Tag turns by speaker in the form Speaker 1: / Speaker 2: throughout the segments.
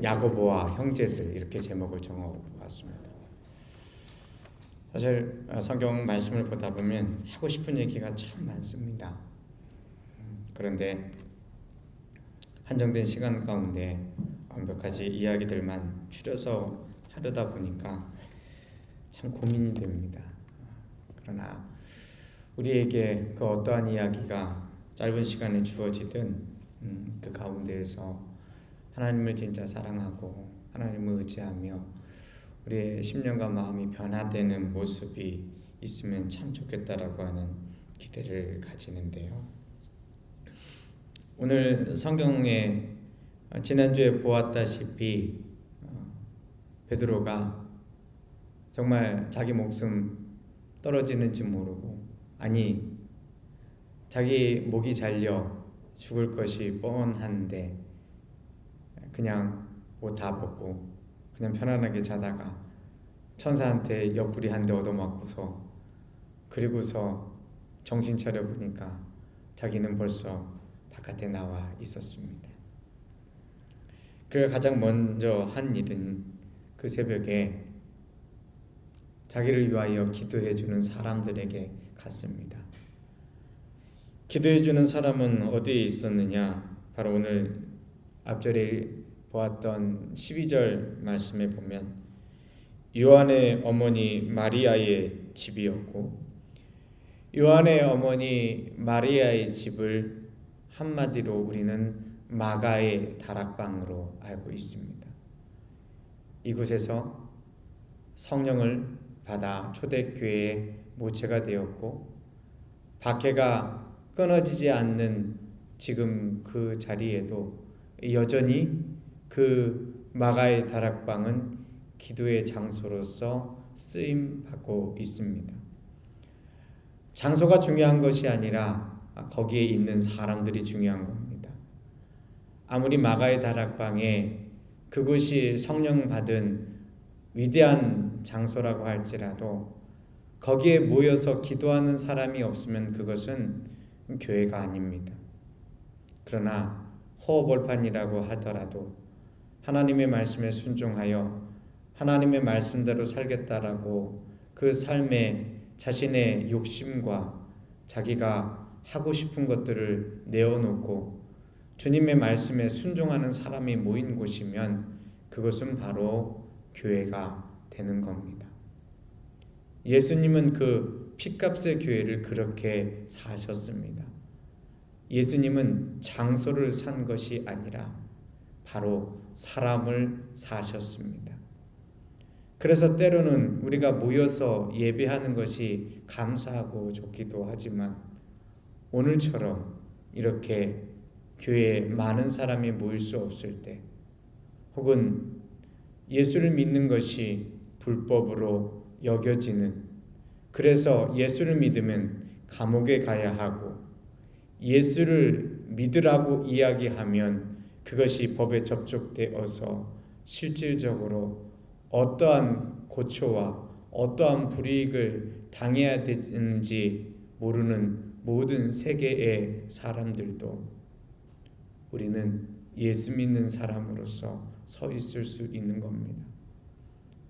Speaker 1: 야고보와 형제들 이렇게 제목을 정해봤습니다. 사실 성경 말씀을 보다 보면 하고 싶은 얘기가 참 많습니다. 그런데 한정된 시간 가운데 몇 가지 이야기들만 추려서 하려다 보니까 참 고민이 됩니다. 그러나 우리에게 그 어떠한 이야기가 짧은 시간에 주어지든 그 가운데에서 하나님을 진짜 사랑하고 하나님을 의지하며 우리의 심령과 마음이 변화되는 모습이 있으면 참 좋겠다라고 하는 기대를 가지는데요. 오늘 성경에 지난주에 보았다시피 베드로가 정말 자기 목숨 떨어지는지 모르고, 아니 자기 목이 잘려 죽을 것이 뻔한데 그냥 옷 다 벗고 그냥 편안하게 자다가 천사한테 옆구리 한 대 얻어맞고서, 그리고서 정신 차려 보니까 자기는 벌써 바깥에 나와 있었습니다. 그가 가장 먼저 한 일은 그 새벽에 자기를 위하여 기도해 주는 사람들에게 갔습니다. 기도해 주는 사람은 어디에 있었느냐? 바로 오늘 앞절에 보았던 12절 말씀에 보면 요한의 어머니 마리아의 집이었고, 요한의 어머니 마리아의 집을 한마디로 우리는 마가의 다락방으로 알고 있습니다. 이곳에서 성령을 받아 초대교회의 모체가 되었고, 박해가 끊어지지 않는 지금 그 자리에도 여전히 그 마가의 다락방은 기도의 장소로서 쓰임받고 있습니다. 장소가 중요한 것이 아니라 거기에 있는 사람들이 중요한 겁니다. 아무리 마가의 다락방에 그곳이 성령 받은 위대한 장소라고 할지라도 거기에 모여서 기도하는 사람이 없으면 그것은 교회가 아닙니다. 그러나 호흡벌판이라고 하더라도 하나님의 말씀에 순종하여 하나님의 말씀대로 살겠다라고 그 삶에 자신의 욕심과 자기가 하고 싶은 것들을 내어놓고 주님의 말씀에 순종하는 사람이 모인 곳이면 그것은 바로 교회가 되는 겁니다. 예수님은 그 핏값의 교회를 그렇게 사셨습니다. 예수님은 장소를 산 것이 아니라 바로 사람을 사셨습니다. 그래서 때로는 우리가 모여서 예배하는 것이 감사하고 좋기도 하지만 오늘처럼 이렇게 교회에 많은 사람이 모일 수 없을 때, 혹은 예수를 믿는 것이 불법으로 여겨지는, 그래서 예수를 믿으면 감옥에 가야 하고 예수를 믿으라고 이야기하면 그것이 법에 접촉되어서 실질적으로 어떠한 고초와 어떠한 불이익을 당해야 되는지 모르는 모든 세계의 사람들도 우리는 예수 믿는 사람으로서 서 있을 수 있는 겁니다.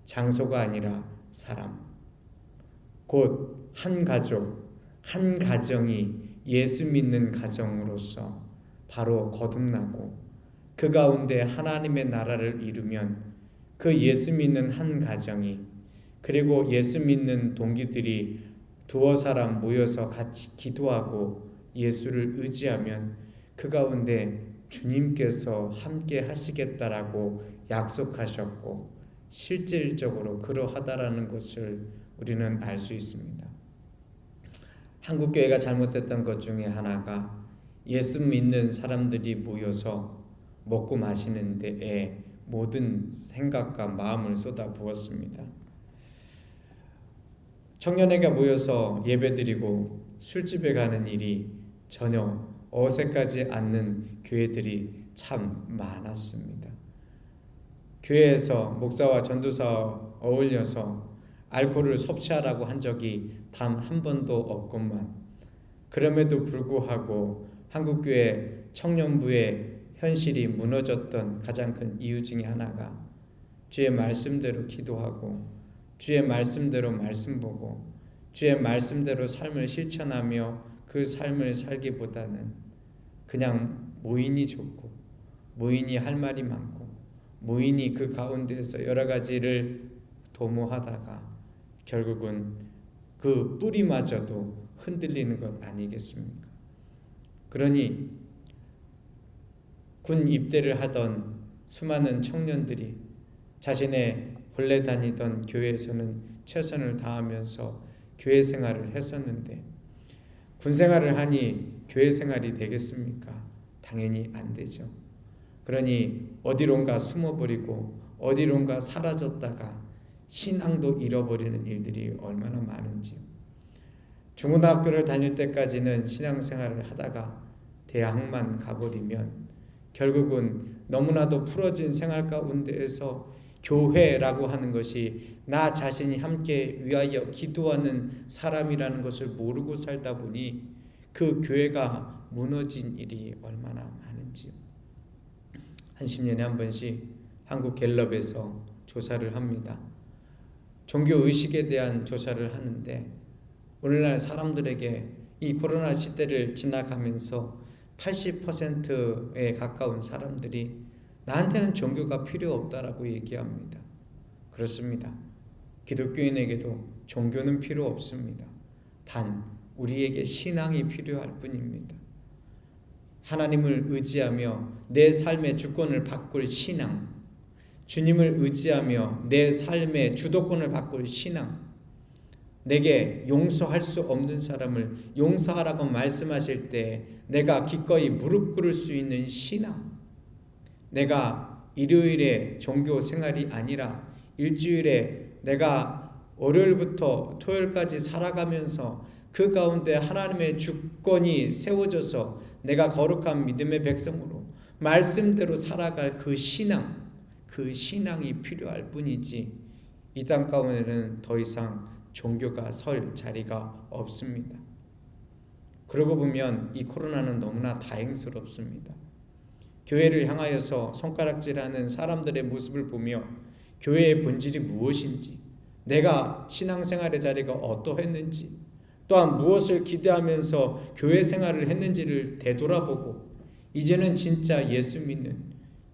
Speaker 1: 장소가 아니라 사람, 곧 한 가족, 한 가정이 예수 믿는 가정으로서 바로 거듭나고 그 가운데 하나님의 나라를 이루면 그 예수 믿는 한 가정이, 그리고 예수 믿는 동기들이 두어 사람 모여서 같이 기도하고 예수를 의지하면 그 가운데 주님께서 함께 하시겠다라고 약속하셨고 실질적으로 그러하다라는 것을 우리는 알 수 있습니다. 한국교회가 잘못했던 것 중에 하나가 예수 믿는 사람들이 모여서 먹고 마시는 데에 모든 생각과 마음을 쏟아부었습니다. 청년회가 모여서 예배드리고 술집에 가는 일이 전혀 어색하지 않는 교회들이 참 많았습니다. 교회에서 목사와 전도사와 어울려서 알코올을 섭취하라고 한 적이 단 한 번도 없건만, 그럼에도 불구하고 한국교회 청년부의 현실이 무너졌던 가장 큰 이유 중에 하나가 주의 말씀대로 기도하고 주의 말씀대로 말씀 보고 주의 말씀대로 삶을 실천하며 그 삶을 살기보다는 그냥 모인이 좋고 모인이 할 말이 많고 모인이 그 가운데에서 여러 가지를 도모하다가 결국은 그 뿌리마저도 흔들리는 것 아니겠습니까? 그러니 군 입대를 하던 수많은 청년들이 자신의 본래 다니던 교회에서는 최선을 다하면서 교회 생활을 했었는데 군 생활을 하니 교회 생활이 되겠습니까? 당연히 안 되죠. 그러니 어디론가 숨어버리고 어디론가 사라졌다가 신앙도 잃어버리는 일들이 얼마나 많은지요. 중고등학교를 다닐 때까지는 신앙생활을 하다가 대학만 가버리면 결국은 너무나도 풀어진 생활 가운데에서 교회라고 하는 것이 나 자신이 함께 위하여 기도하는 사람이라는 것을 모르고 살다 보니 그 교회가 무너진 일이 얼마나 많은지요. 한 10년에 한 번씩 한국 갤럽에서 조사를 합니다. 종교의식에 대한 조사를 하는데 오늘날 사람들에게 이 코로나 시대를 지나가면서 80%에 가까운 사람들이 나한테는 종교가 필요 없다라고 얘기합니다. 그렇습니다. 기독교인에게도 종교는 필요 없습니다. 단 우리에게 신앙이 필요할 뿐입니다. 하나님을 의지하며 내 삶의 주권을 바꿀 신앙, 주님을 의지하며 내 삶의 주도권을 바꿀 신앙, 내게 용서할 수 없는 사람을 용서하라고 말씀하실 때 내가 기꺼이 무릎 꿇을 수 있는 신앙, 내가 일요일에 종교 생활이 아니라 일주일에 내가 월요일부터 토요일까지 살아가면서 그 가운데 하나님의 주권이 세워져서 내가 거룩한 믿음의 백성으로 말씀대로 살아갈 그 신앙, 그 신앙이 필요할 뿐이지 이 땅 가운데는 더 이상 종교가 설 자리가 없습니다. 그러고 보면 이 코로나는 너무나 다행스럽습니다. 교회를 향하여서 손가락질하는 사람들의 모습을 보며 교회의 본질이 무엇인지, 내가 신앙생활의 자리가 어떠했는지, 또한 무엇을 기대하면서 교회 생활을 했는지를 되돌아보고 이제는 진짜 예수 믿는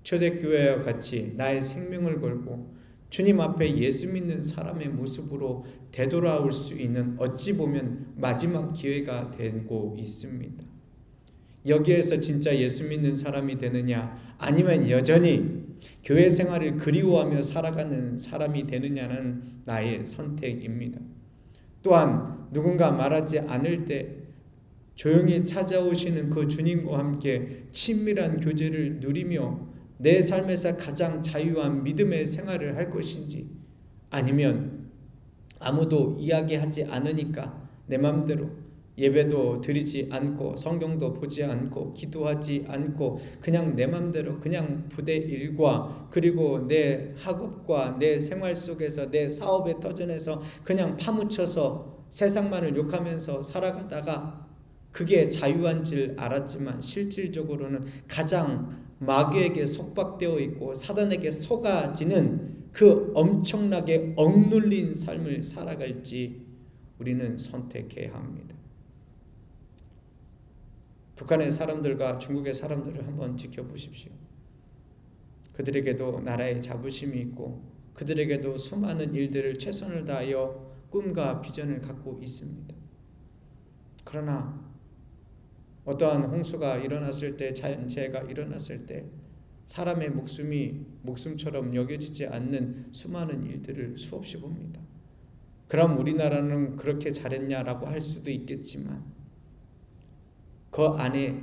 Speaker 1: 초대교회와 같이 나의 생명을 걸고 주님 앞에 예수 믿는 사람의 모습으로 되돌아올 수 있는 어찌 보면 마지막 기회가 되고 있습니다. 여기에서 진짜 예수 믿는 사람이 되느냐 아니면 여전히 교회 생활을 그리워하며 살아가는 사람이 되느냐는 나의 선택입니다. 또한 누군가 말하지 않을 때 조용히 찾아오시는 그 주님과 함께 친밀한 교제를 누리며 내 삶에서 가장 자유한 믿음의 생활을 할 것인지, 아니면 아무도 이야기하지 않으니까 내 맘대로 예배도 드리지 않고 성경도 보지 않고 기도하지 않고 그냥 내 맘대로 그냥 부대 일과 그리고 내 학업과 내 생활 속에서 내 사업의 터전에서 그냥 파묻혀서 세상만을 욕하면서 살아가다가 그게 자유한 줄 알았지만 실질적으로는 가장 마귀에게 속박되어 있고 사단에게 속아지는 그 엄청나게 억눌린 삶을 살아갈지 우리는 선택해야 합니다. 북한의 사람들과 중국의 사람들을 한번 지켜보십시오. 그들에게도 나라의 자부심이 있고 그들에게도 수많은 일들을 최선을 다하여 꿈과 비전을 갖고 있습니다. 그러나 어떠한 홍수가 일어났을 때, 자연재해가 일어났을 때 사람의 목숨이 목숨처럼 여겨지지 않는 수많은 일들을 수없이 봅니다. 그럼 우리나라는 그렇게 잘했냐라고 할 수도 있겠지만 그 안에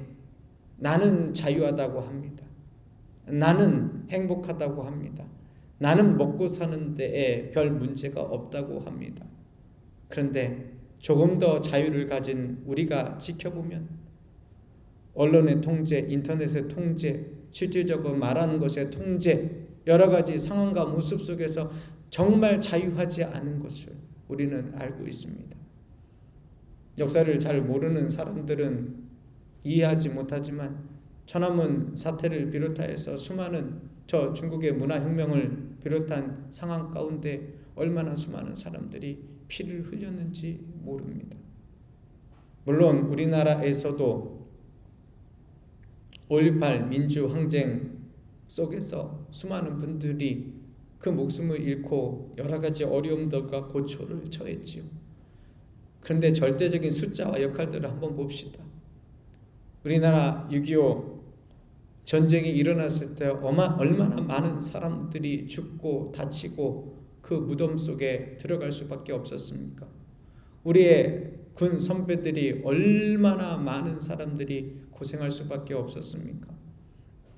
Speaker 1: 나는 자유하다고 합니다. 나는 행복하다고 합니다. 나는 먹고 사는 데에 별 문제가 없다고 합니다. 그런데 조금 더 자유를 가진 우리가 지켜보면 언론의 통제, 인터넷의 통제, 실질적으로 말하는 것의 통제, 여러 가지 상황과 모습 속에서 정말 자유하지 않은 것을 우리는 알고 있습니다. 역사를 잘 모르는 사람들은 이해하지 못하지만 천안문 사태를 비롯하여서 수많은 저 중국의 문화혁명을 비롯한 상황 가운데 얼마나 수많은 사람들이 피를 흘렸는지 모릅니다. 물론 우리나라에서도 5.18 민주항쟁 속에서 수많은 분들이 그 목숨을 잃고 여러 가지 어려움들과 고초를 처했지요. 그런데 절대적인 숫자와 역할들을 한번 봅시다. 우리나라 6.25 전쟁이 일어났을 때 얼마나 많은 사람들이 죽고 다치고 그 무덤 속에 들어갈 수밖에 없었습니까? 우리의 군 선배들이 얼마나 많은 사람들이 고생할 수밖에 없었습니까?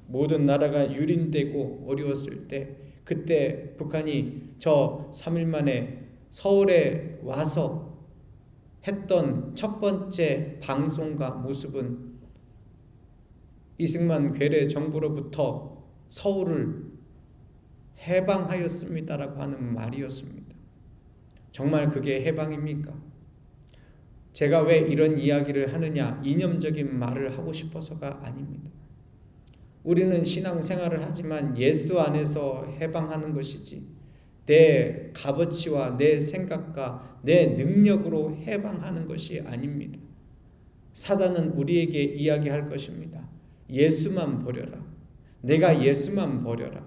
Speaker 1: 모든 나라가 유린되고 어려웠을 때 그때 북한이 저 3일 만에 서울에 와서 했던 첫 번째 방송과 모습은 이승만 괴뢰 정부로부터 서울을 해방하였습니다라고 하는 말이었습니다. 정말 그게 해방입니까? 제가 왜 이런 이야기를 하느냐, 이념적인 말을 하고 싶어서가 아닙니다. 우리는 신앙생활을 하지만 예수 안에서 해방하는 것이지 내 값어치와 내 생각과 내 능력으로 해방하는 것이 아닙니다. 사단은 우리에게 이야기할 것입니다. 예수만 버려라. 내가 예수만 버려라.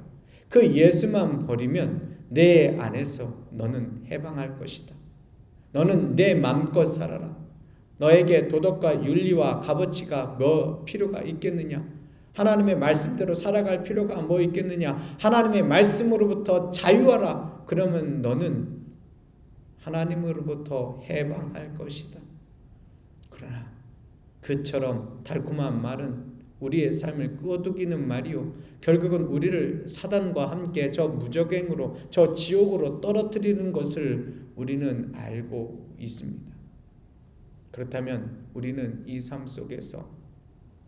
Speaker 1: 그 예수만 버리면 내 안에서 너는 해방할 것이다. 너는 내 맘껏 살아라. 너에게 도덕과 윤리와 값어치가 뭐 필요가 있겠느냐? 하나님의 말씀대로 살아갈 필요가 뭐 있겠느냐? 하나님의 말씀으로부터 자유하라. 그러면 너는 하나님으로부터 해방할 것이다. 그러나 그처럼 달콤한 말은 우리의 삶을 끄어두기는 말이요, 결국은 우리를 사단과 함께 저 무적행으로, 저 지옥으로 떨어뜨리는 것을 우리는 알고 있습니다. 그렇다면 우리는 이 삶 속에서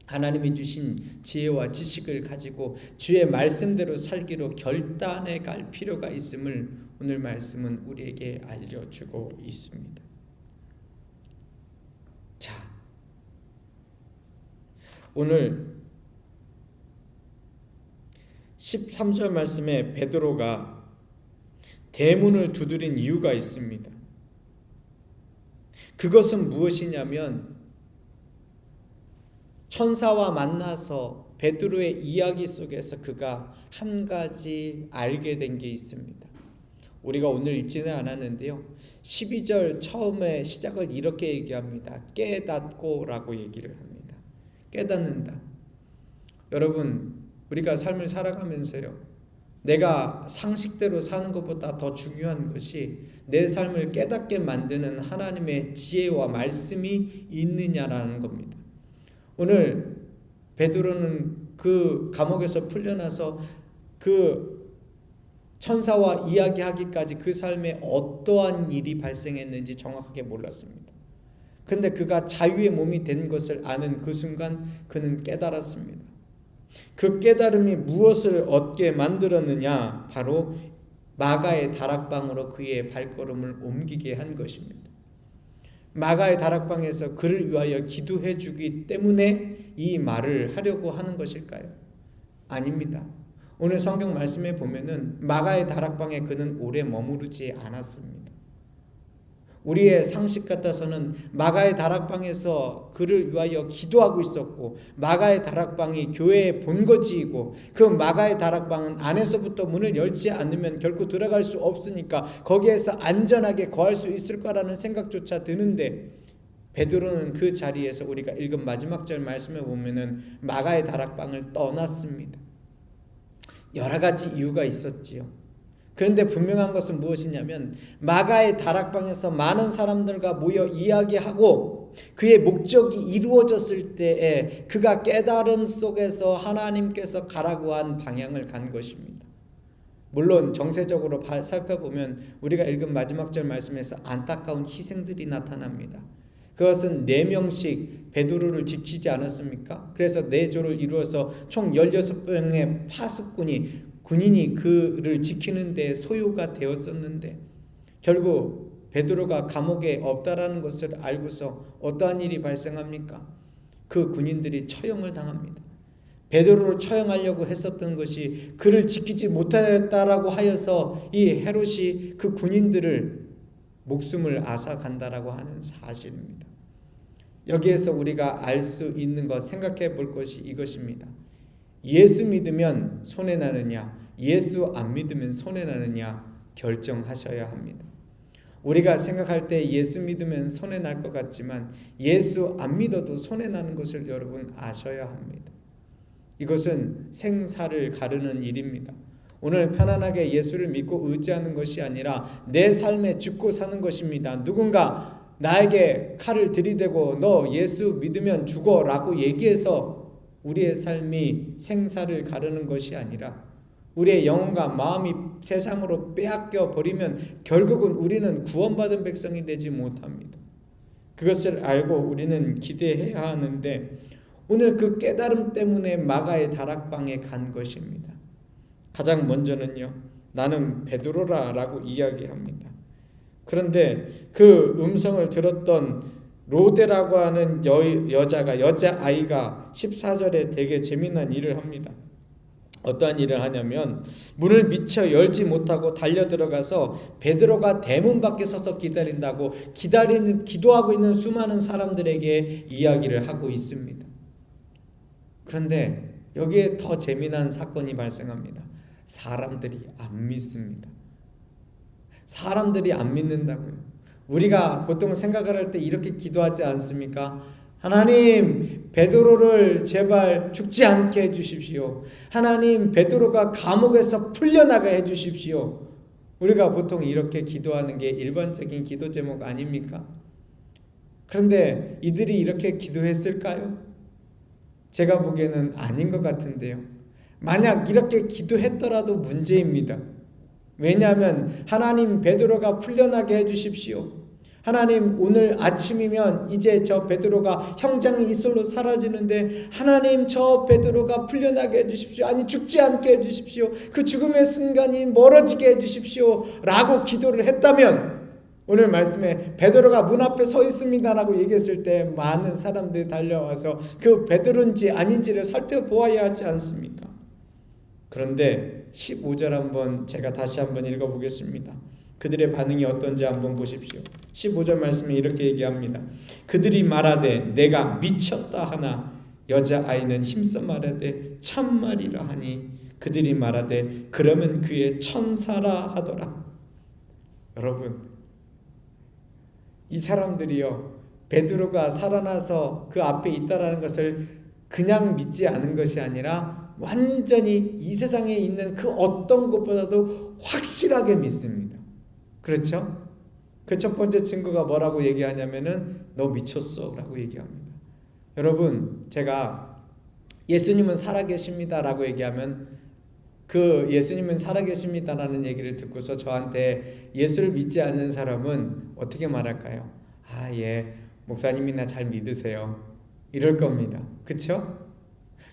Speaker 1: 하나님이 주신 지혜와 지식을 가지고 주의 말씀대로 살기로 결단해 갈 필요가 있음을 오늘 말씀은 우리에게 알려주고 있습니다. 자, 오늘 13절 말씀에 베드로가 대문을 두드린 이유가 있습니다. 그것은 무엇이냐면 천사와 만나서 베드로의 이야기 속에서 그가 한 가지 알게 된 게 있습니다. 우리가 오늘 읽지는 않았는데요, 12절 처음에 시작을 이렇게 얘기합니다. 깨닫고 라고 얘기를 합니다. 깨닫는다. 여러분, 우리가 삶을 살아가면서요, 내가 상식대로 사는 것보다 더 중요한 것이 내 삶을 깨닫게 만드는 하나님의 지혜와 말씀이 있느냐라는 겁니다. 오늘 베드로는 그 감옥에서 풀려나서 그 천사와 이야기하기까지 그 삶에 어떠한 일이 발생했는지 정확하게 몰랐습니다. 그런데 그가 자유의 몸이 된 것을 아는 그 순간 그는 깨달았습니다. 그 깨달음이 무엇을 얻게 만들었느냐? 바로 마가의 다락방으로 그의 발걸음을 옮기게 한 것입니다. 마가의 다락방에서 그를 위하여 기도해 주기 때문에 이 말을 하려고 하는 것일까요? 아닙니다. 오늘 성경 말씀에 보면은 마가의 다락방에 그는 오래 머무르지 않았습니다. 우리의 상식 같아서는 마가의 다락방에서 그를 위하여 기도하고 있었고, 마가의 다락방이 교회의 본거지이고, 그 마가의 다락방은 안에서부터 문을 열지 않으면 결코 들어갈 수 없으니까 거기에서 안전하게 거할 수 있을 거라는 생각조차 드는데, 베드로는 그 자리에서 우리가 읽은 마지막 절 말씀에 보면은 마가의 다락방을 떠났습니다. 여러 가지 이유가 있었지요. 그런데 분명한 것은 무엇이냐면 마가의 다락방에서 많은 사람들과 모여 이야기하고 그의 목적이 이루어졌을 때에 그가 깨달음 속에서 하나님께서 가라고 한 방향을 간 것입니다. 물론 정세적으로 살펴보면 우리가 읽은 마지막 절 말씀에서 안타까운 희생들이 나타납니다. 그것은 4명씩 베드로를 지키지 않았습니까? 그래서 4조를 이루어서 총 16명의 군인이 그를 지키는 데 소요가 되었었는데, 결국 베드로가 감옥에 없다라는 것을 알고서 어떠한 일이 발생합니까? 그 군인들이 처형을 당합니다. 베드로를 처형하려고 했었던 것이 그를 지키지 못했다라고 하여서 이 헤롯이 그 군인들을 목숨을 앗아간다라고 하는 사실입니다. 여기에서 우리가 알 수 있는 것, 생각해 볼 것이 이것입니다. 예수 믿으면 손해나느냐, 예수 안 믿으면 손해나느냐 결정하셔야 합니다. 우리가 생각할 때 예수 믿으면 손해날 것 같지만 예수 안 믿어도 손해나는 것을 여러분 아셔야 합니다. 이것은 생사를 가르는 일입니다. 오늘 편안하게 예수를 믿고 의지하는 것이 아니라 내 삶에 죽고 사는 것입니다. 누군가 나에게 칼을 들이대고 너 예수 믿으면 죽어 라고 얘기해서 우리의 삶이 생사를 가르는 것이 아니라 우리의 영혼과 마음이 세상으로 빼앗겨 버리면 결국은 우리는 구원받은 백성이 되지 못합니다. 그것을 알고 우리는 기대해야 하는데 오늘 그 깨달음 때문에 마가의 다락방에 간 것입니다. 가장 먼저는요, 나는 베드로라 라고 이야기합니다. 그런데 그 음성을 들었던 로데라고 하는 여자아이가 14절에 되게 재미난 일을 합니다. 어떠한 일을 하냐면 문을 미처 열지 못하고 달려들어가서 베드로가 대문 밖에 서서 기도하고 있는 수많은 사람들에게 이야기를 하고 있습니다. 그런데 여기에 더 재미난 사건이 발생합니다. 사람들이 안 믿습니다. 사람들이 안 믿는다고요. 우리가 보통 생각을 할 때 이렇게 기도하지 않습니까? 하나님, 베드로를 제발 죽지 않게 해주십시오. 하나님, 베드로가 감옥에서 풀려나게 해주십시오. 우리가 보통 이렇게 기도하는 게 일반적인 기도 제목 아닙니까? 그런데 이들이 이렇게 기도했을까요? 제가 보기에는 아닌 것 같은데요. 만약 이렇게 기도했더라도 문제입니다. 왜냐하면 하나님, 베드로가 풀려나게 해주십시오. 하나님, 오늘 아침이면 이제 저 베드로가 형장의 이슬로 사라지는데 하나님, 저 베드로가 풀려나게 해주십시오. 아니, 죽지 않게 해주십시오. 그 죽음의 순간이 멀어지게 해주십시오 라고 기도를 했다면 오늘 말씀에 베드로가 문 앞에 서 있습니다 라고 얘기했을 때 많은 사람들이 달려와서 그 베드로인지 아닌지를 살펴보아야 하지 않습니까? 그런데 15절 한번 제가 다시 한번 읽어보겠습니다. 그들의 반응이 어떤지 한번 보십시오. 15절 말씀에 이렇게 얘기합니다. 그들이 말하되 내가 미쳤다 하나 여자아이는 힘써 말하되 참말이라 하니 그들이 말하되 그러면 그의 천사라 하더라. 여러분, 이 사람들이요, 베드로가 살아나서 그 앞에 있다라는 것을 그냥 믿지 않은 것이 아니라 완전히 이 세상에 있는 그 어떤 것보다도 확실하게 믿습니다. 그렇죠? 그 첫 번째 증거가 뭐라고 얘기하냐면은 너 미쳤어 라고 얘기합니다. 여러분, 제가 예수님은 살아계십니다 라고 얘기하면 그 예수님은 살아계십니다라는 얘기를 듣고서 저한테 예수를 믿지 않는 사람은 어떻게 말할까요? 아, 예, 목사님이나 잘 믿으세요 이럴 겁니다. 그렇죠?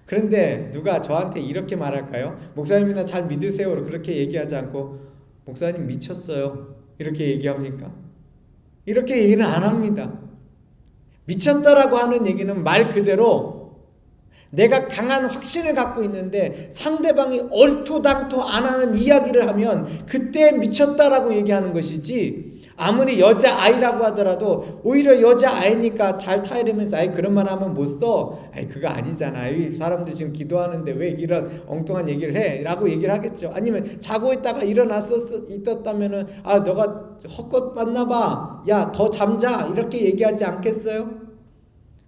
Speaker 1: 그런데 누가 저한테 이렇게 말할까요? 목사님이나 잘 믿으세요 그렇게 얘기하지 않고 목사님 미쳤어요 이렇게 얘기합니까? 이렇게 얘기는 안 합니다. 미쳤다라고 하는 얘기는 말 그대로 내가 강한 확신을 갖고 있는데 상대방이 얼토당토 안 하는 이야기를 하면 그때 미쳤다라고 얘기하는 것이지, 아무리 여자아이라고 하더라도 오히려 여자아이니까 잘 타이르면서 아이 그런 말 하면 못 써. 아이 그거 아니잖아. 이 사람들 지금 기도하는데 왜 이런 엉뚱한 얘기를 해? 라고 얘기를 하겠죠. 아니면 자고 있다가 있었다면은 아 너가 헛것 봤나 봐. 야 더 잠자. 이렇게 얘기하지 않겠어요?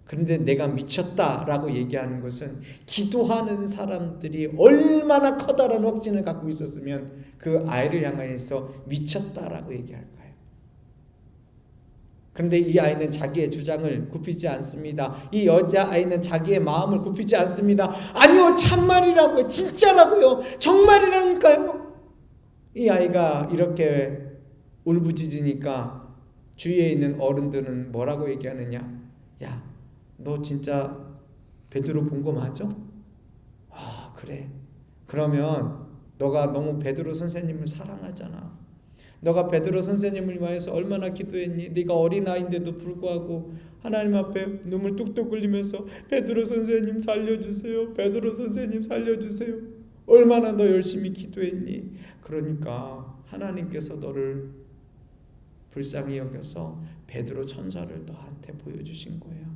Speaker 1: 그런데 내가 미쳤다라고 얘기하는 것은 기도하는 사람들이 얼마나 커다란 확신을 갖고 있었으면 그 아이를 향해서 미쳤다라고 얘기할까요? 그런데 이 아이는 자기의 주장을 굽히지 않습니다. 이 여자아이는 자기의 마음을 굽히지 않습니다. 아니요, 참말이라고요. 진짜라고요. 정말이라니까요. 이 아이가 이렇게 울부짖으니까 주위에 있는 어른들은 뭐라고 얘기하느냐? 야, 너 진짜 베드로 본 거 맞아? 아, 그래. 그러면 너가 너무 베드로 선생님을 사랑하잖아. 너가 베드로 선생님을 위해서 얼마나 기도했니? 네가 어린아이인데도 불구하고 하나님 앞에 눈물 뚝뚝 흘리면서 베드로 선생님 살려주세요. 베드로 선생님 살려주세요. 얼마나 너 열심히 기도했니? 그러니까 하나님께서 너를 불쌍히 여겨서 베드로 천사를 너한테 보여주신 거야.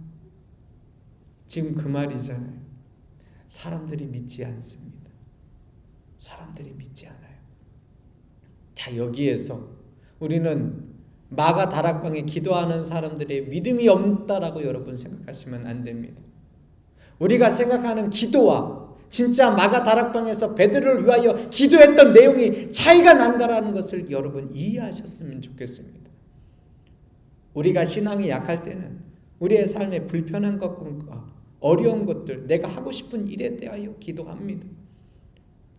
Speaker 1: 지금 그 말이잖아요. 사람들이 믿지 않습니다. 사람들이 믿지 않아요. 자, 여기에서 우리는 마가 다락방에 기도하는 사람들의 믿음이 없다라고 여러분 생각하시면 안 됩니다. 우리가 생각하는 기도와 진짜 마가 다락방에서 베드로를 위하여 기도했던 내용이 차이가 난다라는 것을 여러분 이해하셨으면 좋겠습니다. 우리가 신앙이 약할 때는 우리의 삶에 불편한 것과 어려운 것들, 내가 하고 싶은 일에 대하여 기도합니다.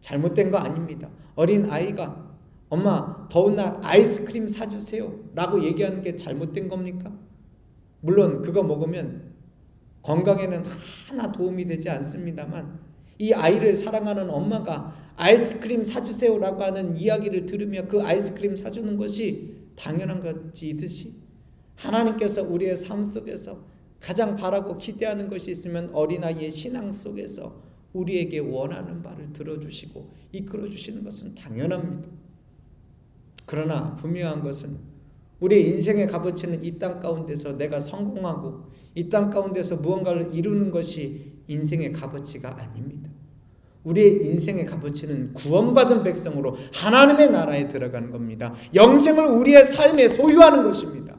Speaker 1: 잘못된 거 아닙니다. 어린 아이가 엄마 더운 날 아이스크림 사주세요 라고 얘기하는 게 잘못된 겁니까? 물론 그거 먹으면 건강에는 하나 도움이 되지 않습니다만 이 아이를 사랑하는 엄마가 아이스크림 사주세요 라고 하는 이야기를 들으며 그 아이스크림 사주는 것이 당연한 것이듯이 하나님께서 우리의 삶 속에서 가장 바라고 기대하는 것이 있으면 어린아이의 신앙 속에서 우리에게 원하는 바를 들어주시고 이끌어주시는 것은 당연합니다. 그러나 분명한 것은 우리의 인생의 값어치는 이 땅 가운데서 내가 성공하고 이 땅 가운데서 무언가를 이루는 것이 인생의 값어치가 아닙니다. 우리의 인생의 값어치는 구원받은 백성으로 하나님의 나라에 들어가는 겁니다. 영생을 우리의 삶에 소유하는 것입니다.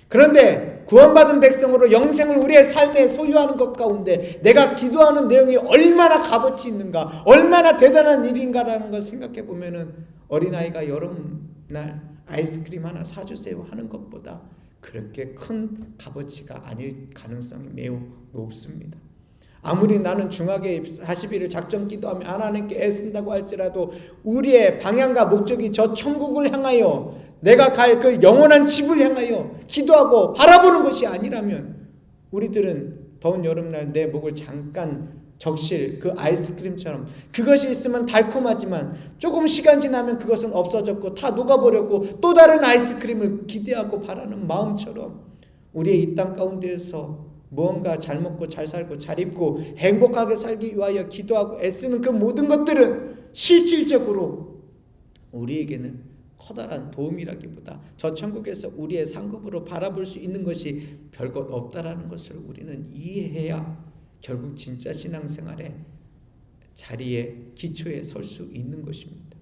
Speaker 1: 그런데 구원받은 백성으로 영생을 우리의 삶에 소유하는 것 가운데 내가 기도하는 내용이 얼마나 값어치 있는가, 얼마나 대단한 일인가라는 걸 생각해 보면은 어린아이가 여름날 아이스크림 하나 사주세요 하는 것보다 그렇게 큰 값어치가 아닐 가능성이 매우 높습니다. 아무리 나는 중하게 40일을 작정 기도하며 하나님께 애쓴다고 할지라도 우리의 방향과 목적이 저 천국을 향하여 내가 갈 그 영원한 집을 향하여 기도하고 바라보는 것이 아니라면 우리들은 더운 여름날 내 목을 잠깐 적실 그 아이스크림처럼 그것이 있으면 달콤하지만 조금 시간 지나면 그것은 없어졌고 다 녹아버렸고 또 다른 아이스크림을 기대하고 바라는 마음처럼 우리의 이 땅 가운데에서 무언가 잘 먹고 잘 살고 잘 입고 행복하게 살기 위하여 기도하고 애쓰는 그 모든 것들은 실질적으로 우리에게는 커다란 도움이라기보다 저 천국에서 우리의 상급으로 바라볼 수 있는 것이 별것 없다라는 것을 우리는 이해해야 결국 진짜 신앙생활의 자리에 기초에 설 수 있는 것입니다.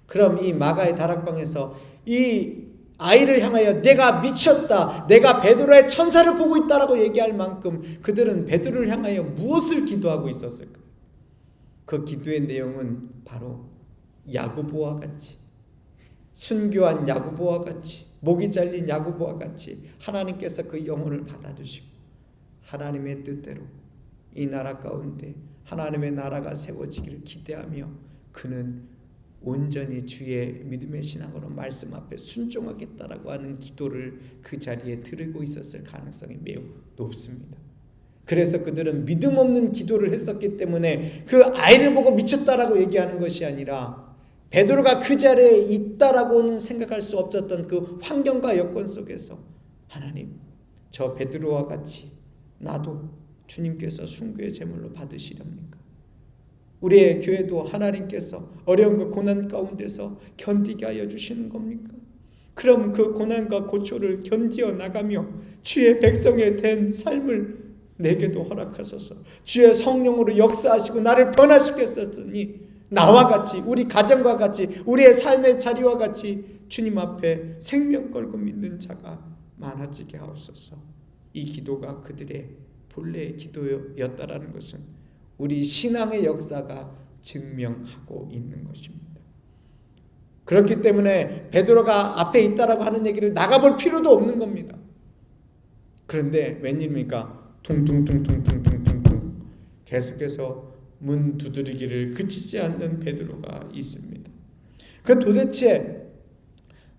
Speaker 1: 그럼 이 마가의 다락방에서 이 아이를 향하여 내가 미쳤다, 내가 베드로의 천사를 보고 있다라고 얘기할 만큼 그들은 베드로를 향하여 무엇을 기도하고 있었을까? 그 기도의 내용은 바로 야고보와 같이, 순교한 야고보와 같이, 목이 잘린 야고보와 같이 하나님께서 그 영혼을 받아주시고 하나님의 뜻대로 이 나라 가운데 하나님의 나라가 세워지기를 기대하며 그는 온전히 주의 믿음의 신앙으로 말씀 앞에 순종하겠다라고 하는 기도를 그 자리에 드리고 있었을 가능성이 매우 높습니다. 그래서 그들은 믿음 없는 기도를 했었기 때문에 그 아이를 보고 미쳤다라고 얘기하는 것이 아니라 베드로가 그 자리에 있다라고는 생각할 수 없었던 그 환경과 여건 속에서 하나님, 저 베드로와 같이 나도 주님께서 순교의 제물로 받으시렵니까? 우리의 교회도 하나님께서 어려운 그 고난 가운데서 견디게 하여 주시는 겁니까? 그럼 그 고난과 고초를 견디어 나가며 주의 백성에 된 삶을 내게도 허락하소서. 주의 성령으로 역사하시고 나를 변화시켰었으니 나와 같이 우리 가정과 같이 우리의 삶의 자리와 같이 주님 앞에 생명 걸고 믿는 자가 많아지게 하옵소서. 이 기도가 그들의 본래의 기도였다라는 것은 우리 신앙의 역사가 증명하고 있는 것입니다. 그렇기 때문에 베드로가 앞에 있다라고 하는 얘기를 나가볼 필요도 없는 겁니다. 그런데 웬일입니까? 퉁퉁퉁퉁퉁퉁퉁 계속해서 문 두드리기를 그치지 않는 베드로가 있습니다. 그 도대체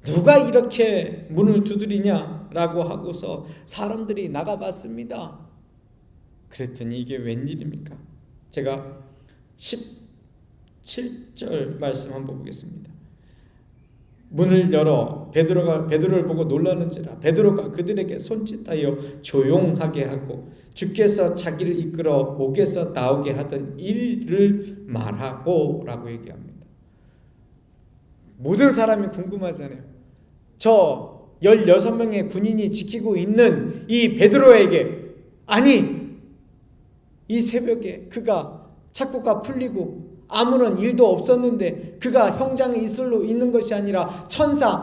Speaker 1: 누가 이렇게 문을 두드리냐라고 하고서 사람들이 나가봤습니다. 그랬더니 이게 웬일입니까? 제가 17절 말씀 한번 보겠습니다. 문을 열어 베드로를 보고 놀라는지라. 베드로가 그들에게 손짓하여 조용하게 하고 주께서 자기를 이끌어 옥에서 나오게 하던 일을 말하고 라고 얘기합니다. 모든 사람이 궁금하잖아요. 저 16명의 군인이 지키고 있는 이 베드로에게, 아니 이 새벽에 그가 착고가 풀리고 아무런 일도 없었는데 그가 형장에 있는 것이 아니라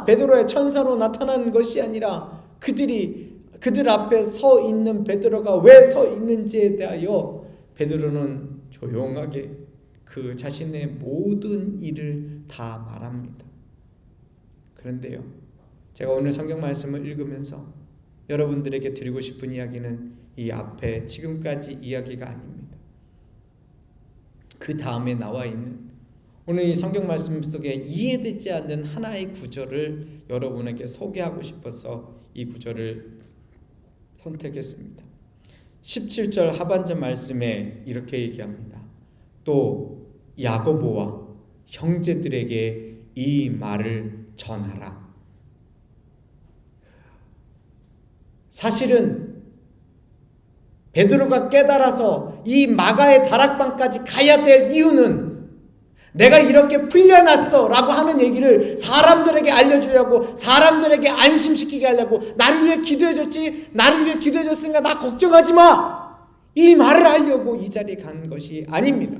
Speaker 1: 베드로의 천사로 나타난 것이 아니라 그들 앞에 서 있는 베드로가 왜 서 있는지에 대하여 베드로는 조용하게 그 자신의 모든 일을 다 말합니다. 그런데요, 제가 오늘 성경 말씀을 읽으면서 여러분들에게 드리고 싶은 이야기는 이 앞에 지금까지 이야기가 아닙니다. 그 다음에 나와 있는 오늘 이 성경 말씀 속에 이해되지 않는 하나의 구절을 여러분에게 소개하고 싶어서 이 구절을 선택했습니다. 17절 하반절 말씀에 이렇게 얘기합니다. 또 야고보와 형제들에게 이 말을 전하라. 사실은 베드로가 깨달아서 이 마가의 다락방까지 가야 될 이유는 내가 이렇게 풀려났어 라고 하는 얘기를 사람들에게 알려주려고, 사람들에게 안심시키게 하려고, 나를 위해 기도해줬지, 나를 위해 기도해줬으니까 나 걱정하지 마, 이 말을 하려고 이 자리에 간 것이 아닙니다.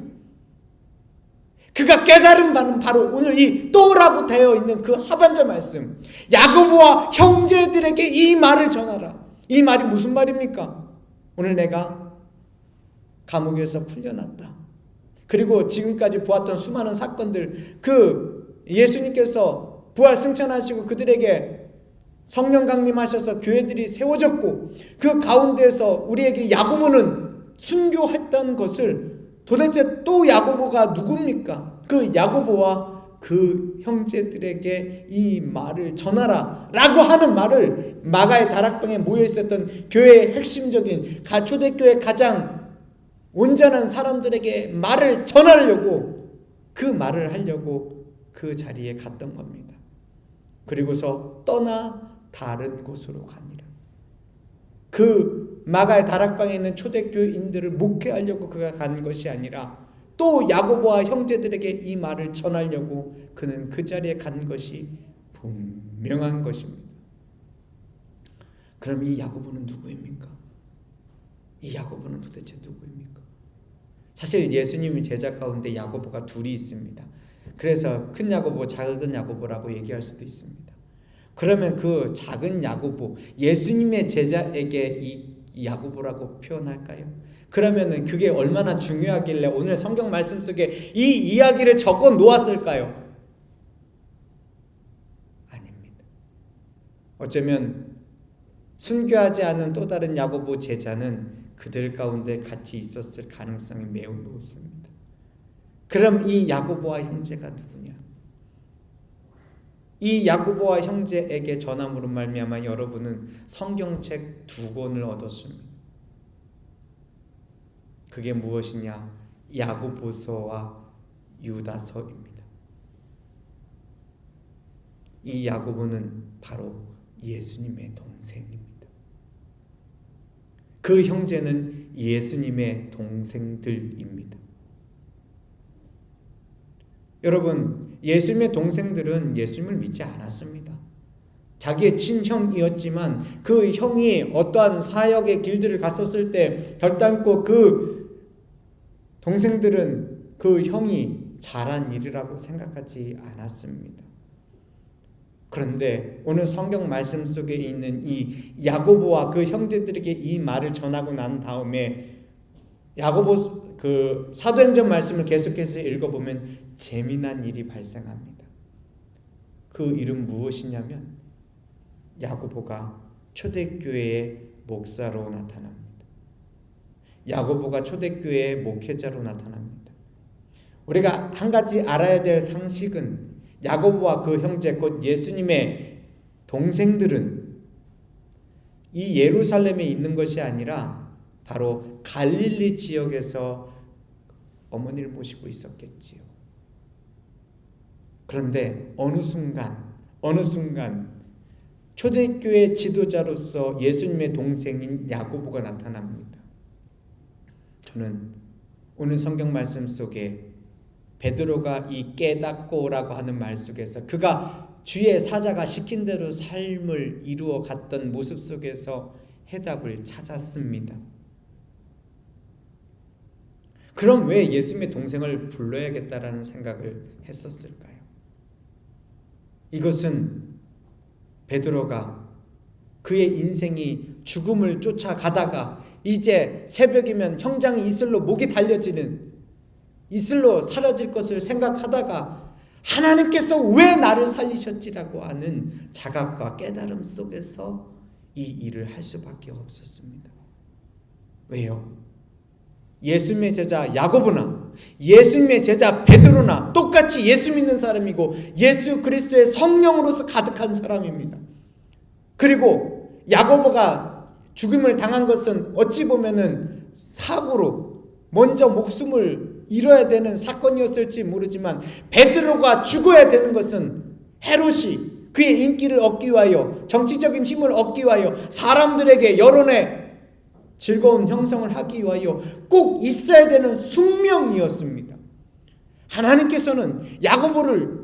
Speaker 1: 그가 깨달은 바는 바로 오늘 이 또라고 되어 있는 그 하반절 말씀, 야고보와 형제들에게 이 말을 전하라. 이 말이 무슨 말입니까? 오늘 내가 감옥에서 풀려났다. 그리고 지금까지 보았던 수많은 사건들, 그 예수님께서 부활 승천하시고 그들에게 성령 강림하셔서 교회들이 세워졌고 그 가운데서 우리에게 야고보는 순교했던 것을, 도대체 또 야고보가 누굽니까? 그 야고보와 그 형제들에게 이 말을 전하라 라고 하는 말을 마가의 다락방에 모여 있었던 교회의 핵심적인 초대교회 가장 온전한 사람들에게 말을 전하려고, 그 말을 하려고 그 자리에 갔던 겁니다. 그리고서 떠나 다른 곳으로 가니라. 그 마가의 다락방에 있는 초대교인들을 목회하려고 그가 간 것이 아니라 또 야고보와 형제들에게 이 말을 전하려고 그는 그 자리에 간 것이 분명한 것입니다. 그럼 이 야고보는 누구입니까? 이 야고보는 도대체 누구입니까? 사실 예수님의 제자 가운데 야고보가 둘이 있습니다. 그래서 큰 야고보, 작은 야고보라고 얘기할 수도 있습니다. 그러면 그 작은 야고보, 예수님의 제자에게 이 야고보라고 표현할까요? 그러면은 그게 얼마나 중요하길래 오늘 성경 말씀 속에 이 이야기를 적어 놓았을까요? 아닙니다. 어쩌면 순교하지 않은 또 다른 야고보 제자는 그들 가운데 같이 있었을 가능성이 매우 높습니다. 그럼 이 야고보와 형제가 누구냐? 이 야고보와 형제에게 전함으로 말미암아 여러분은 성경책 2권을 얻었습니다. 그게 무엇이냐? 야고보서와 유다서입니다. 이 야고보는 바로 예수님의 동생입니다. 그 형제는 예수님의 동생들입니다. 여러분, 예수님의 동생들은 예수님을 믿지 않았습니다. 자기의 친형이었지만 그 형이 어떠한 사역의 길들을 갔었을 때 결단코 그 동생들은 그 형이 잘한 일이라고 생각하지 않았습니다. 그런데 오늘 성경 말씀 속에 있는 이 야고보와 그 형제들에게 이 말을 전하고 난 다음에 야고보 그 사도행전 말씀을 계속해서 읽어보면 재미난 일이 발생합니다. 그 일은 무엇이냐면 야고보가 초대교회의 목사로 나타납니다. 야고보가 초대교회의 목회자로 나타납니다. 우리가 한 가지 알아야 될 상식은 야고보와 그 형제 곧 예수님의 동생들은 이 예루살렘에 있는 것이 아니라 바로 갈릴리 지역에서 어머니를 모시고 있었겠지요. 그런데 어느 순간 어느 순간 초대교회 지도자로서 예수님의 동생인 야고보가 나타납니다. 저는 오늘 성경 말씀 속에 베드로가 이 깨닫고라고 하는 말 속에서 그가 주의 사자가 시킨 대로 삶을 이루어 갔던 모습 속에서 해답을 찾았습니다. 그럼 왜 예수님의 동생을 불러야겠다라는 생각을 했었을까요? 이것은 베드로가 그의 인생이 죽음을 쫓아가다가 이제 새벽이면 형장이 이슬로 목이 달려지는, 이슬로 사라질 것을 생각하다가 하나님께서 왜 나를 살리셨지라고 하는 자각과 깨달음 속에서 이 일을 할 수밖에 없었습니다. 왜요? 예수님의 제자 야고보나 예수님의 제자 베드로나 똑같이 예수 믿는 사람이고 예수 그리스도의 성령으로서 가득한 사람입니다. 그리고 야고보가 죽음을 당한 것은 어찌 보면은 사고로 먼저 목숨을 잃어야 되는 사건이었을지 모르지만, 베드로가 죽어야 되는 것은 헤롯이 그의 인기를 얻기 위하여, 정치적인 힘을 얻기 위하여, 사람들에게 여론에 즐거운 형성을 하기 위하여 꼭 있어야 되는 숙명이었습니다. 하나님께서는 야고보를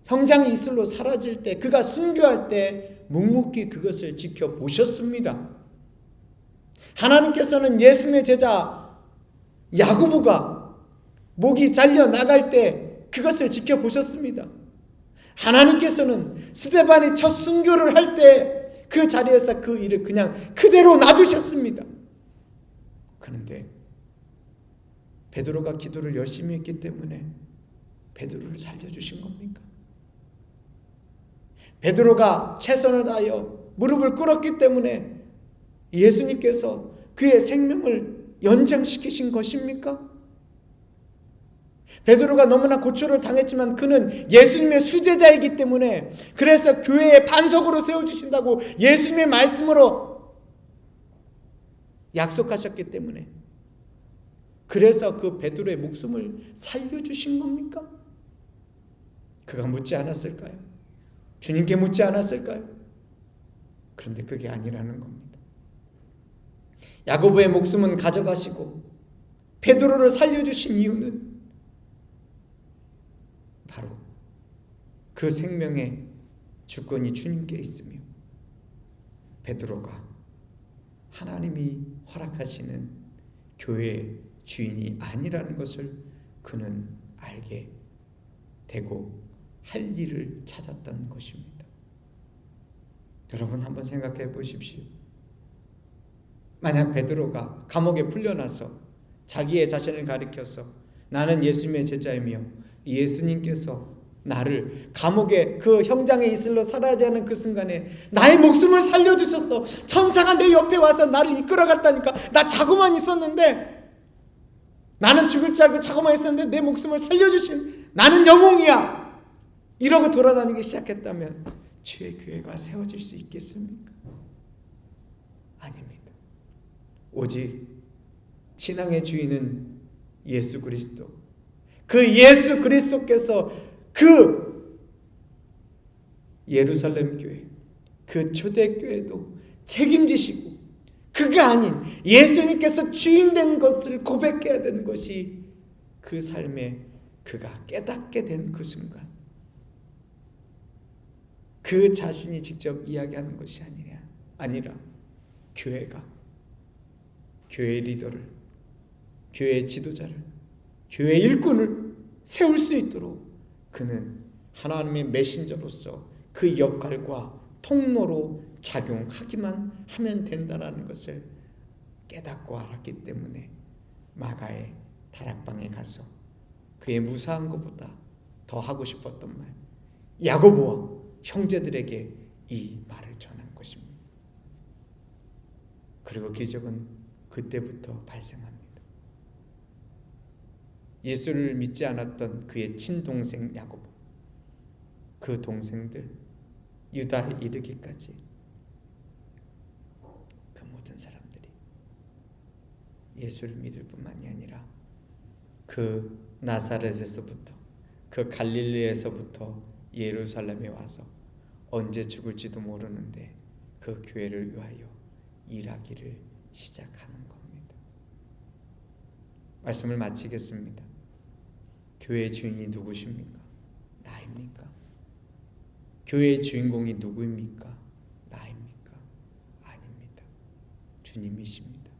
Speaker 1: 형장이 이슬로 사라질 때, 그가 순교할 때 묵묵히 그것을 지켜보셨습니다. 하나님께서는 예수님의 제자 야고보가 목이 잘려 나갈 때 그것을 지켜보셨습니다. 하나님께서는 스데반이 첫 순교를 할 때 그 자리에서 그 일을 그냥 그대로 놔두셨습니다. 그런데 베드로가 기도를 열심히 했기 때문에 베드로를 살려주신 겁니까? 베드로가 최선을 다하여 무릎을 꿇었기 때문에 예수님께서 그의 생명을 연장시키신 것입니까? 베드로가 너무나 고초를 당했지만 그는 예수님의 수제자이기 때문에, 그래서 교회의 반석으로 세워주신다고 예수님의 말씀으로 약속하셨기 때문에, 그래서 그 베드로의 목숨을 살려주신 겁니까? 그가 묻지 않았을까요? 주님께 묻지 않았을까요? 그런데 그게 아니라는 겁니다. 야고보의 목숨은 가져가시고 베드로를 살려주신 이유는 바로 그 생명의 주권이 주님께 있으며, 베드로가 하나님이 허락하시는 교회의 주인이 아니라는 것을 그는 알게 되고 할 일을 찾았던 것입니다. 여러분 한번 생각해 보십시오. 만약 베드로가 감옥에 풀려나서 자기의 자신을 가리켜서 나는 예수님의 제자이며 예수님께서 나를 감옥에 그 형장의 이슬로 살아야지 하는 그 순간에 나의 목숨을 살려주셨어, 천사가 내 옆에 와서 나를 이끌어갔다니까, 나 자고만 있었는데, 나는 죽을 줄 알고 자고만 있었는데 내 목숨을 살려주신 나는 영웅이야, 이러고 돌아다니기 시작했다면 주의 교회가 세워질 수 있겠습니까? 아닙니다. 오직 신앙의 주인은 예수 그리스도, 그 예수 그리스도께서 그 예루살렘 교회, 그 초대교회도 책임지시고, 그가 아닌 예수님께서 주인된 것을 고백해야 되는 것이 그 삶에 그가 깨닫게 된 그 순간, 그 자신이 직접 이야기하는 것이 아니라 교회가, 교회 리더를, 교회 지도자를, 교회 일꾼을 세울 수 있도록 그는 하나님의 메신저로서 그 역할과 통로로 작용하기만 하면 된다는 것을 깨닫고 알았기 때문에 마가의 다락방에 가서 그의 무사한 것보다 더 하고 싶었던 말, 야고보와 형제들에게 이 말을 전한 것입니다. 그리고 기적은 그때부터 발생합니다. 예수를 믿지 않았던 그의 친동생 야고보, 그 동생들, 유다에 이르기까지 그 모든 사람들이 예수를 믿을 뿐만이 아니라 그 나사렛에서부터, 그 갈릴리에서부터 예루살렘에 와서 언제 죽을지도 모르는데 그 교회를 위하여 일하기를 시작하는 겁니다. 말씀을 마치겠습니다. 교회의 주인이 누구십니까? 나입니까? 교회의 주인공이 누구입니까? 나입니까? 아닙니다. 주님이십니다.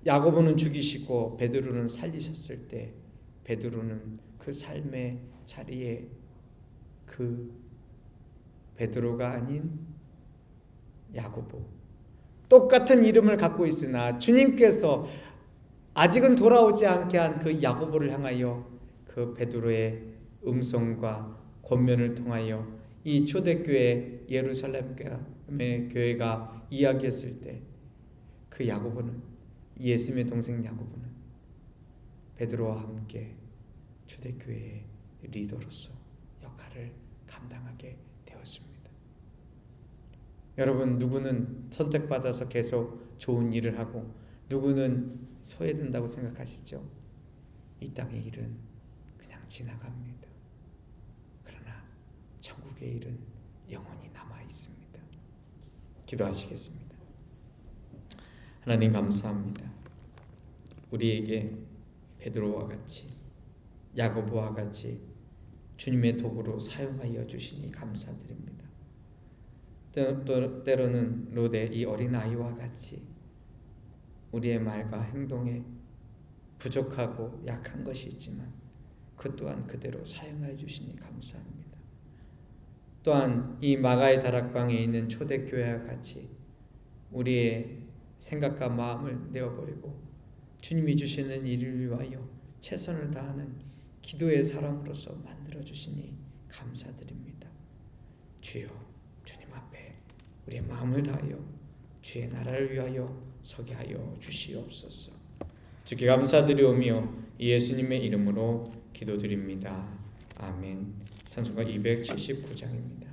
Speaker 1: 야고보는 죽이시고 베드로는 살리셨을 때 베드로는 그 삶의 자리에 그 베드로가 아닌 야고보, 똑같은 이름을 갖고 있으나 주님께서 아직은 돌아오지 않게 한 그 야고보를 향하여 그 베드로의 음성과 권면을 통하여 이 초대교회 예루살렘의 교회가 이야기했을 때 그 야고보는, 예수님의 동생 야고보는 베드로와 함께 초대교회의 리더로서 역할을 감당하게 되었습니다. 여러분, 누구는 선택받아서 계속 좋은 일을 하고 누구는 소외된다고 생각하시죠? 이 땅의 일은 그냥 지나갑니다. 그러나 천국의 일은 영원히 남아 있습니다. 기도하시겠습니다. 하나님 감사합니다. 우리에게 베드로와 같이 야고보와 같이 주님의 도구로 사용하여 주시니 감사드립니다. 때로는 롯의 이 어린아이와 같이 우리의 말과 행동에 부족하고 약한 것이 있지만 그 또한 그대로 사용하여 주시니 감사합니다. 또한 이 마가의 다락방에 있는 초대교회와 같이 우리의 생각과 마음을 내어버리고 주님이 주시는 일을 위하여 최선을 다하는 기도의 사람으로서 만들어주시니 감사드립니다. 주여, 주님 앞에 우리의 마음을 다하여 주의 나라를 위하여 서게 하여 주시옵소서. 주께 감사드리오며 예수님의 이름으로 기도드립니다. 아멘. 찬송가 279장입니다.